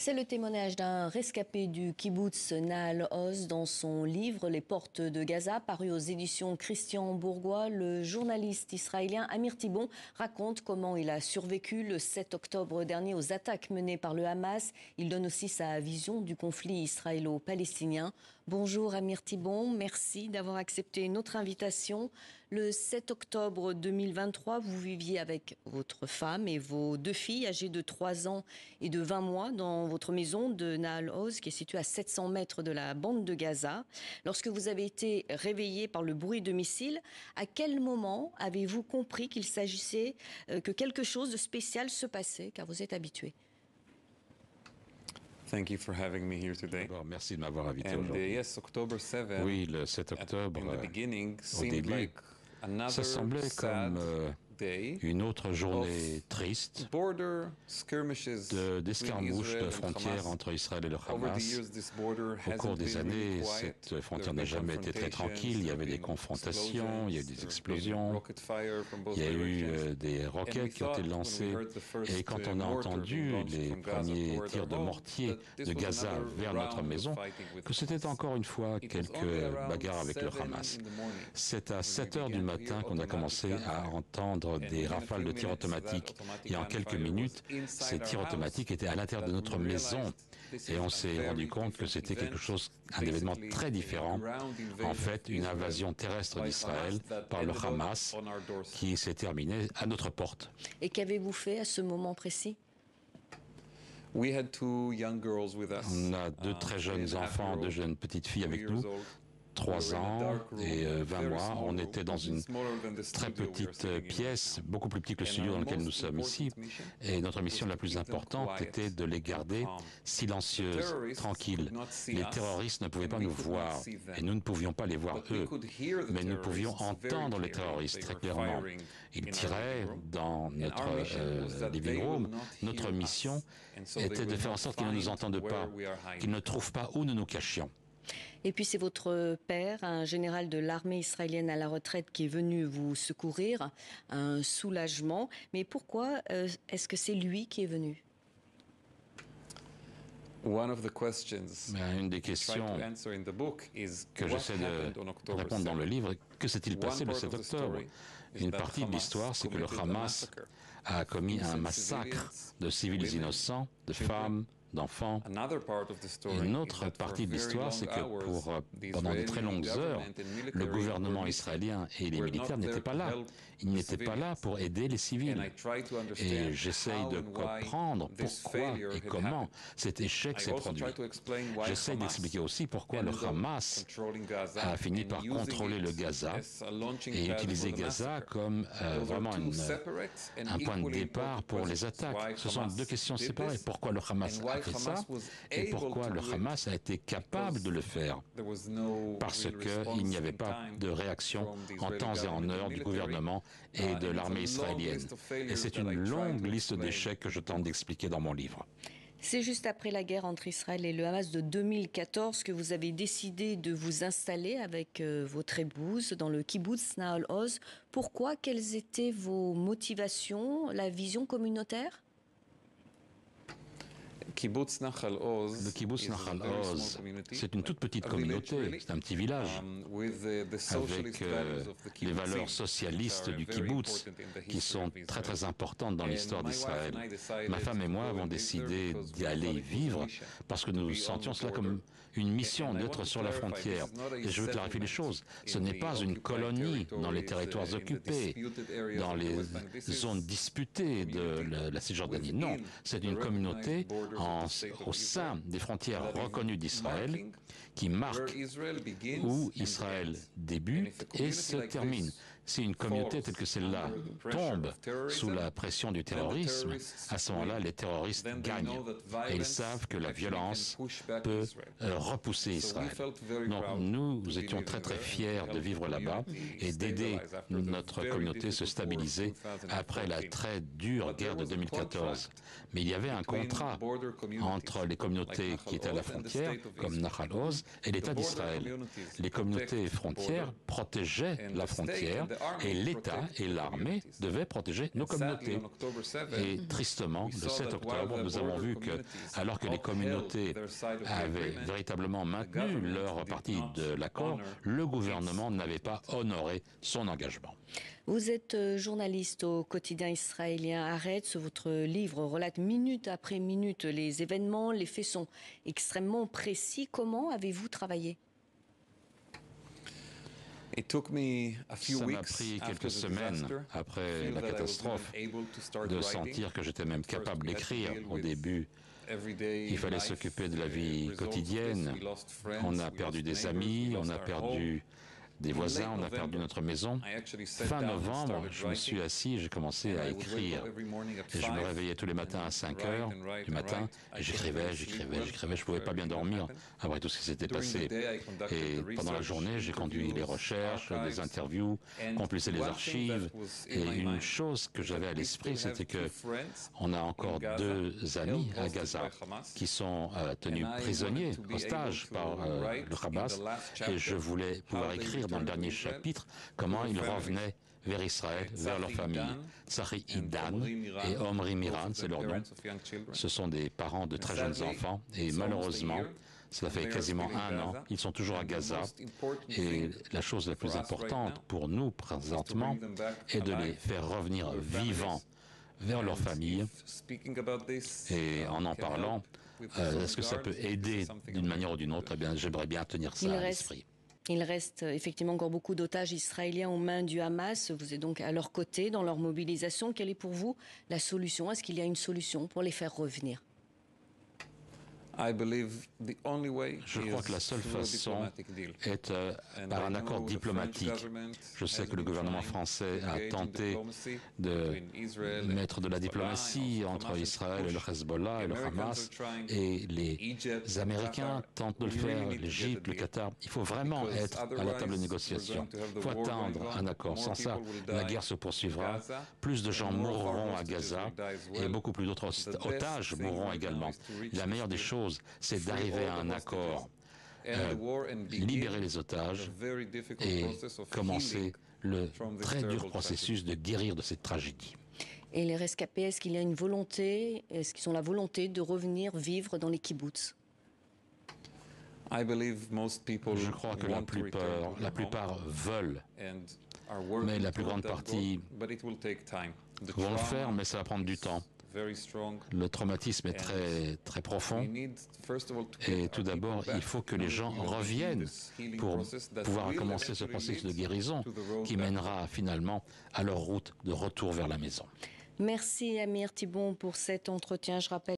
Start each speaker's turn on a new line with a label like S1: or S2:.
S1: C'est le témoignage d'un rescapé du kibboutz Nahal Oz dans son livre Les portes de Gaza, paru aux éditions Christian Bourgois. Le journaliste israélien Amir Thibon raconte comment il a survécu le 7 octobre dernier aux attaques menées par le Hamas. Il donne aussi sa vision du conflit israélo-palestinien. Bonjour Amir Thibon, merci d'avoir accepté notre invitation. Le 7 octobre 2023, vous viviez avec votre femme et vos deux filles âgées de 3 ans et de 20 mois dans votre maison de Nahal Oz, qui est située à 700 mètres de la bande de Gaza. Lorsque vous avez été réveillé par le bruit de missiles, à quel moment avez-vous compris qu'il s'agissait, que quelque chose de spécial se passait, car vous êtes habitué?
S2: D'abord, merci de m'avoir invité aujourd'hui. Oui, le 7 octobre, au début, ça semblait comme une autre journée triste d'escarmouches de frontières entre Israël et le Hamas. Au cours des années, cette frontière n'a jamais été très tranquille. Il y avait des confrontations, il y a eu des explosions, il y a eu des roquettes qui ont été lancées. Et quand on a entendu les premiers tirs de mortier de Gaza vers notre maison, que c'était encore une fois quelques bagarres avec le Hamas. C'est à 7 heures du matin qu'on a commencé à entendre des rafales de tirs automatiques. Et en quelques minutes, ces tirs automatiques étaient à l'intérieur de notre maison. Et on s'est rendu compte que c'était quelque chose, un événement très différent. En fait, une invasion terrestre d'Israël par le Hamas qui s'est terminée à notre porte.
S1: Et qu'avez-vous fait à ce moment précis?
S2: On a deux très jeunes enfants, deux jeunes petites filles avec nous, 3 ans et 20 mois. On était dans une très petite pièce, beaucoup plus petite que le studio dans lequel nous sommes ici. Et notre mission la plus importante était de les garder silencieuses, tranquilles. Les terroristes ne pouvaient pas nous voir et nous ne pouvions pas les voir eux. Mais nous pouvions entendre les terroristes très clairement. Ils tiraient dans notre living room. Notre mission était de faire en sorte qu'ils ne nous entendent pas, qu'ils ne trouvent pas où nous nous cachions.
S1: Et puis c'est votre père, un général de l'armée israélienne à la retraite, qui est venu vous secourir, un soulagement. Mais pourquoi est-ce que c'est lui qui est venu?
S2: Une des questions que j'essaie de répondre dans le livre, que s'est-il passé le 7 octobre? Une partie de l'histoire, c'est que le Hamas a commis un massacre de civils innocents, de femmes, d'enfants. Une autre partie de l'histoire, c'est que pendant de très longues heures, le gouvernement israélien et les militaires n'étaient pas là. Ils n'étaient pas là pour aider les civils. Et j'essaye de comprendre pourquoi et comment cet échec s'est produit. J'essaye d'expliquer aussi pourquoi le Hamas a fini par contrôler le Gaza et utiliser Gaza comme vraiment un point de départ pour les attaques. Ce sont deux questions séparées. Pourquoi le Hamas a fait ça et pourquoi le Hamas a été capable de le faire? Parce qu'il n'y avait pas de réaction en temps et en heure du gouvernement et de l'armée israélienne. Et c'est une longue liste d'échecs que je tente d'expliquer dans mon livre.
S1: C'est juste après la guerre entre Israël et le Hamas de 2014 que vous avez décidé de vous installer avec votre épouse dans le kibboutz Nahal Oz. Pourquoi? Quelles étaient vos motivations? La vision communautaire?
S2: Le kibboutz Nahal Oz, c'est une toute petite communauté, c'est un petit village, avec les valeurs socialistes du kibboutz qui sont très très importantes dans l'histoire d'Israël. Ma femme et moi avons décidé d'y aller vivre parce que nous sentions cela comme une mission d'être sur la frontière. Et je veux clarifier les choses, ce n'est pas une colonie dans les territoires occupés, dans les zones disputées de la Cisjordanie. Non, c'est une communauté au sein des frontières reconnues d'Israël qui marque où Israël débute et se termine. Si une communauté telle que celle-là tombe sous la pression du terrorisme, à ce moment-là, les terroristes gagnent. Et ils savent que la violence peut repousser Israël. Donc nous étions très très fiers de vivre là-bas et d'aider notre communauté à se stabiliser après la très dure guerre de 2014. Mais il y avait un contrat entre les communautés qui étaient à la frontière, comme Nahal Oz, et l'État d'Israël. Les communautés frontières protégeaient la frontière Et l'État et l'armée devaient protéger nos communautés. Et tristement, le 7 octobre, nous avons vu que, alors que les communautés avaient véritablement maintenu leur partie de l'accord, le gouvernement n'avait pas honoré son engagement.
S1: Vous êtes journaliste au quotidien israélien Haaretz. Votre livre relate minute après minute les événements. Les faits sont extrêmement précis. Comment avez-vous travaillé ?
S2: Ça m'a pris quelques semaines après la catastrophe de sentir que j'étais même capable d'écrire. Au début, il fallait s'occuper de la vie quotidienne. On a perdu des amis, on a perdu des voisins, on a perdu notre maison. Fin novembre, je me suis assis et j'ai commencé à écrire. Et je me réveillais tous les matins à 5 heures du matin et j'écrivais. Je ne pouvais pas bien dormir après tout ce qui s'était passé. Et pendant la journée, j'ai conduit les recherches, des interviews, complété les archives. Et une chose que j'avais à l'esprit, c'était que on a encore 2 amis à Gaza qui sont tenus prisonniers, ostages par le Hamas. Et je voulais pouvoir écrire dans le dernier chapitre comment ils revenaient vers Israël, vers leur famille. Tsari Idan et Omri Miran, c'est leur nom. Ce sont des parents de très jeunes enfants et malheureusement, cela fait quasiment 1 an, ils sont toujours à Gaza. Et la chose la plus importante pour nous présentement est de les faire revenir vivants vers leur famille. Et en parlant, est-ce que ça peut aider d'une manière ou d'une autre? Eh bien, j'aimerais bien tenir ça à l'esprit.
S1: Il reste effectivement encore beaucoup d'otages israéliens aux mains du Hamas. Vous êtes donc à leur côté dans leur mobilisation. Quelle est pour vous la solution? Est-ce qu'il y a une solution pour les faire revenir?
S2: Je crois que la seule façon est par un accord diplomatique. Je sais que le gouvernement français a tenté de mettre de la diplomatie entre Israël et le Hezbollah et le Hamas, et les Américains tentent de le faire, l'Égypte, le Qatar. Il faut vraiment être à la table de négociation. Il faut atteindre un accord. Sans ça, la guerre se poursuivra. Plus de gens mourront à Gaza et beaucoup plus d'autres otages mourront également. La meilleure des choses, c'est d'arriver à un accord, libérer les otages et commencer le très dur processus de guérir de cette tragédie.
S1: Et les rescapés, est-ce qu'il y a une volonté, est-ce qu'ils ont la volonté de revenir vivre dans les kibboutz?
S2: Je crois que la plupart veulent, mais la plus grande partie vont le faire, mais ça va prendre du temps. Le traumatisme est très, très profond et tout d'abord, il faut que les gens reviennent pour pouvoir commencer ce processus de guérison qui mènera finalement à leur route de retour vers la maison.
S1: Merci Amir Thibon pour cet entretien. Je rappelle